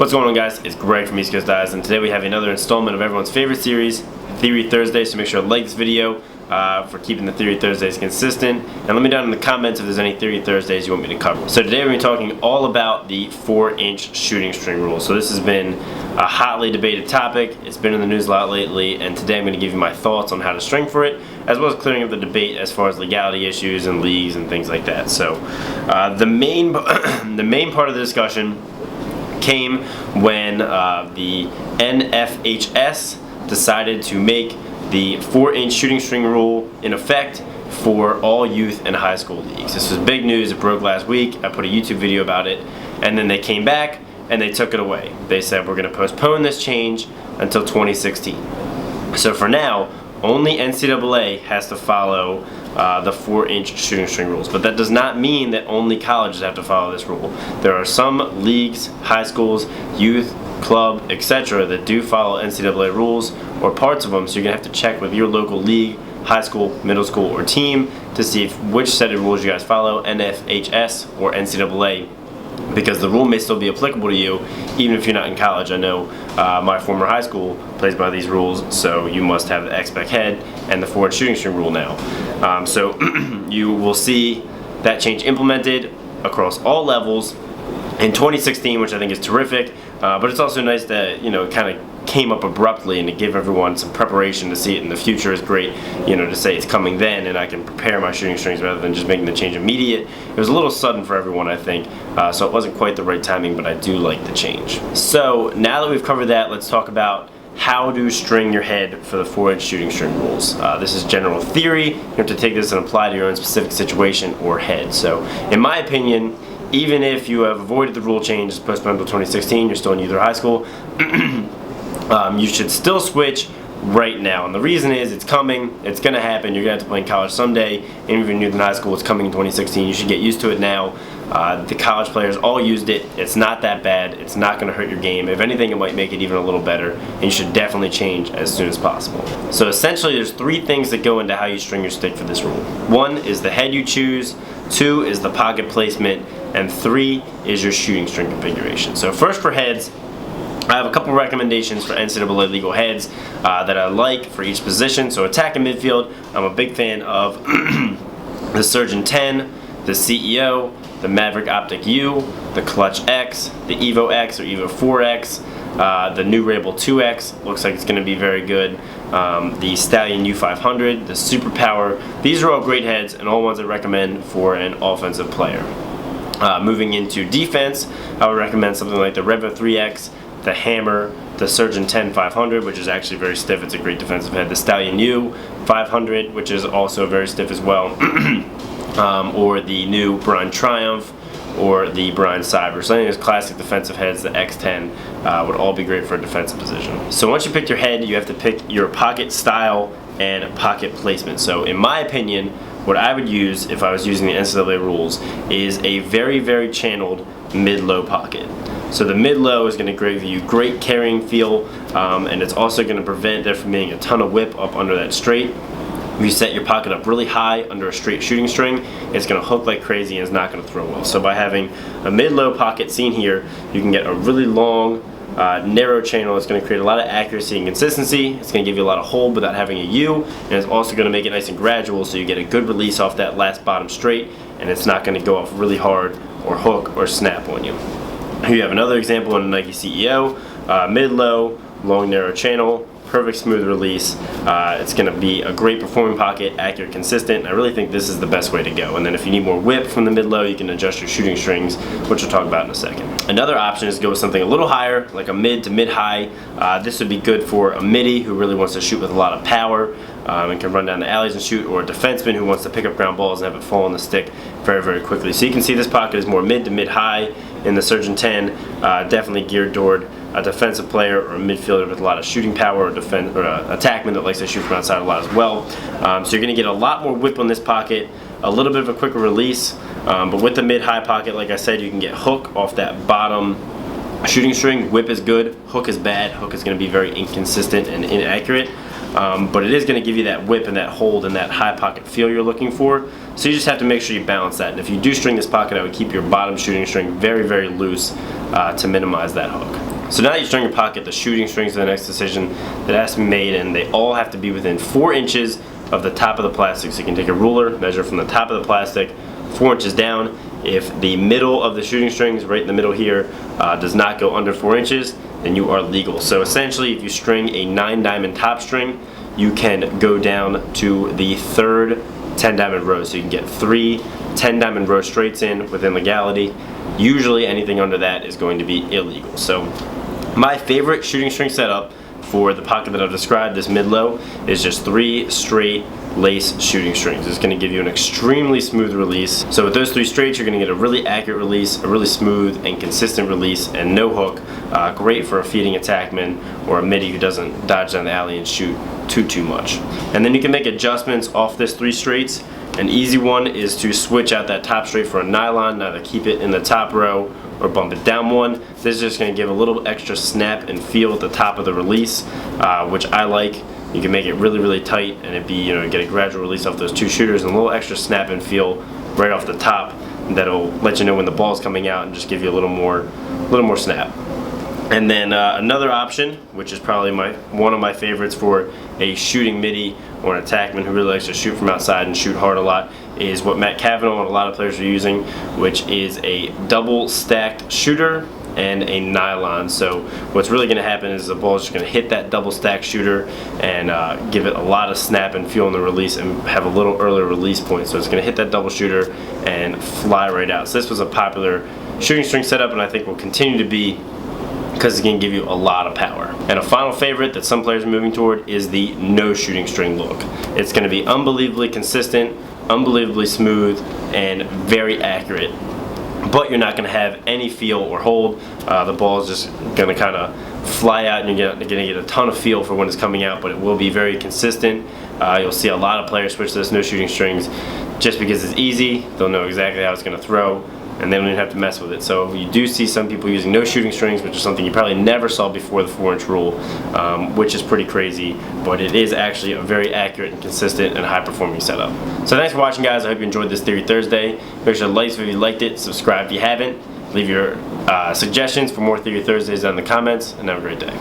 What's going on, guys? It's Greg from East Coast Dives, and today we have another installment of everyone's favorite series, Theory Thursday. So make sure to like this video for keeping the Theory Thursdays consistent, and let me know in the comments if there's any Theory Thursdays you want me to cover. So today we're going to be talking all about the 4-inch shooting string rule. So this has been a hotly debated topic. It's been in the news a lot lately, and today I'm going to give you my thoughts on how to string for it, as well as clearing up the debate as far as legality issues and leagues and things like that. So the main part of the discussion came when the NFHS decided to make the 4-inch shooting string rule in effect for all youth and high school leagues. This was big news. It broke last week. I put a YouTube video about it, and then they came back and they took it away. They said we're going to postpone this change until 2016. So for now, only NCAA has to follow the 4-inch shooting string rules, but that does not mean that only colleges have to follow this rule. There are some leagues, high schools, youth, club, etc. that do follow NCAA rules or parts of them, so you're going to have to check with your local league, high school, middle school, or team to see which set of rules you guys follow, NFHS or NCAA, because the rule may still be applicable to you even if you're not in college. I know my former high school plays by these rules, so you must have the X-Spec head and the 4-inch shooting string rule now. So you will see that change implemented across all levels in 2016, which I think is terrific, but it's also nice that, you know, it kind of came up abruptly, and to give everyone some preparation to see it in the future is great, you know, to say it's coming then and I can prepare my shooting strings rather than just making the change immediate. It was a little sudden for everyone, I think, so it wasn't quite the right timing, but I do like the change. So now that we've covered that, let's talk about how to string your head for the 4-inch shooting string rules. This is general theory. You have to take this and apply to your own specific situation or head. So in my opinion, even if you have avoided the rule change, postponed until 2016, you're still in youth or high school, you should still switch right now. And the reason is it's coming, it's going to happen, you're going to have to play in college someday, and even if you're youth and high school, it's coming in 2016. You should get used to it now. The college players all used it. It's not that bad. It's not going to hurt your game. If anything, it might make it even a little better, and you should definitely change as soon as possible. So essentially, there's 3 things that go into how you string your stick for this rule. 1 is the head you choose, 2 is the pocket placement, and 3 is your shooting string configuration. So first, for heads, I have a couple recommendations for NCAA legal heads that I like for each position. So attack and midfield, I'm a big fan of the Surgeon 10, the CEO, the Maverick Optic U, the Clutch X, the Evo X or Evo 4X, the new Rabel 2X, looks like it's going to be very good, the Stallion U500, the Superpower. These are all great heads and all ones I recommend for an offensive player. Moving into defense, I would recommend something like the Revo 3X, the Hammer, the Surgeon 10 500, which is actually very stiff. It's a great defensive head. The Stallion U 500, which is also very stiff as well. Or the new Brine Triumph, or the Brine Cyber. So I think those classic defensive heads, the X10, would all be great for a defensive position. So once you pick your head, you have to pick your pocket style and pocket placement. So in my opinion, what I would use if I was using the NCAA rules is a very, very channeled mid-low pocket. So the mid-low is going to give you great carrying feel, and it's also going to prevent there from being a ton of whip up under that straight. If you set your pocket up really high under a straight shooting string, it's going to hook like crazy and it's not going to throw well. So by having a mid-low pocket seen here, you can get a really long, narrow channel. It's going to create a lot of accuracy and consistency. It's going to give you a lot of hold without having a U, and it's also going to make it nice and gradual, so you get a good release off that last bottom straight, and it's not going to go off really hard or hook or snap on you. Here you have another example in a Nike CEO, mid-low, long, narrow channel, perfect smooth release. It's going to be a great performing pocket, accurate, consistent. I really think this is the best way to go. And then if you need more whip from the mid-low, you can adjust your shooting strings, which we'll talk about in a second. Another option is to go with something a little higher, like a mid to mid-high. This would be good for a midi who really wants to shoot with a lot of power and can run down the alleys and shoot, or a defenseman who wants to pick up ground balls and have it fall on the stick very, very quickly. So you can see this pocket is more mid to mid-high in the Surgeon 10, definitely geared toward a defensive player or a midfielder with a lot of shooting power, or an attackman that likes to shoot from outside a lot as well. So you're going to get a lot more whip on this pocket, a little bit of a quicker release, but with the mid-high pocket, like I said, you can get hook off that bottom shooting string. Whip is good, hook is bad. Hook is going to be very inconsistent and inaccurate. But it is going to give you that whip and that hold and that high pocket feel you're looking for. So you just have to make sure you balance that. And if you do string this pocket, I would keep your bottom shooting string very, very loose to minimize that hook. So now that you string your pocket, the shooting strings are the next decision that has to be made, and they all have to be within 4 inches of the top of the plastic. So you can take a ruler, measure from the top of the plastic 4 inches down. If the middle of the shooting strings, right in the middle here, does not go under 4 inches, then you are legal. So essentially, if you string a 9-diamond top string, you can go down to the third 10-diamond row. So you can get 3 10-diamond row straights in within legality. Usually anything under that is going to be illegal. So my favorite shooting string setup for the pocket that I've described, this mid-low, is just 3 straight lace shooting strings. It's going to give you an extremely smooth release. So with those 3 straights, you're going to get a really accurate release, a really smooth and consistent release, and no hook. Great for a feeding attackman or a midi who doesn't dodge down the alley and shoot too much. And then you can make adjustments off this 3 straights. An easy one is to switch out that top straight for a nylon, either keep it in the top row or bump it down one. This is just going to give a little extra snap and feel at the top of the release, which I like. You can make it really tight and it be, get a gradual release off those 2 shooters and a little extra snap and feel right off the top that'll let you know when the ball's coming out and just give you a little more snap. And then another option, which is probably one of my favorites for a shooting midi or an attackman who really likes to shoot from outside and shoot hard a lot, is what Matt Cavanaugh and a lot of players are using, which is a double stacked shooter and a nylon. So what's really going to happen is the ball is just going to hit that double stack shooter and give it a lot of snap and feel in the release and have a little earlier release point. So it's going to hit that double shooter and fly right out. So this was a popular shooting string setup, and I think will continue to be, because it can give you a lot of power. And a final favorite that some players are moving toward is the no shooting string look. It's going to be unbelievably consistent, unbelievably smooth, and very accurate. But you're not going to have any feel or hold. The ball is just going to kind of fly out, and you're going to get a ton of feel for when it's coming out, but it will be very consistent. You'll see a lot of players switch to this no shooting strings just because it's easy. They'll know exactly how it's going to throw, and they don't even have to mess with it. So you do see some people using no shooting strings, which is something you probably never saw before the 4-inch rule, which is pretty crazy, but it is actually a very accurate and consistent and high-performing setup. So thanks for watching, guys. I hope you enjoyed this Theory Thursday. Make sure to like if you liked it, subscribe if you haven't, leave your suggestions for more Theory Thursdays down in the comments, and have a great day.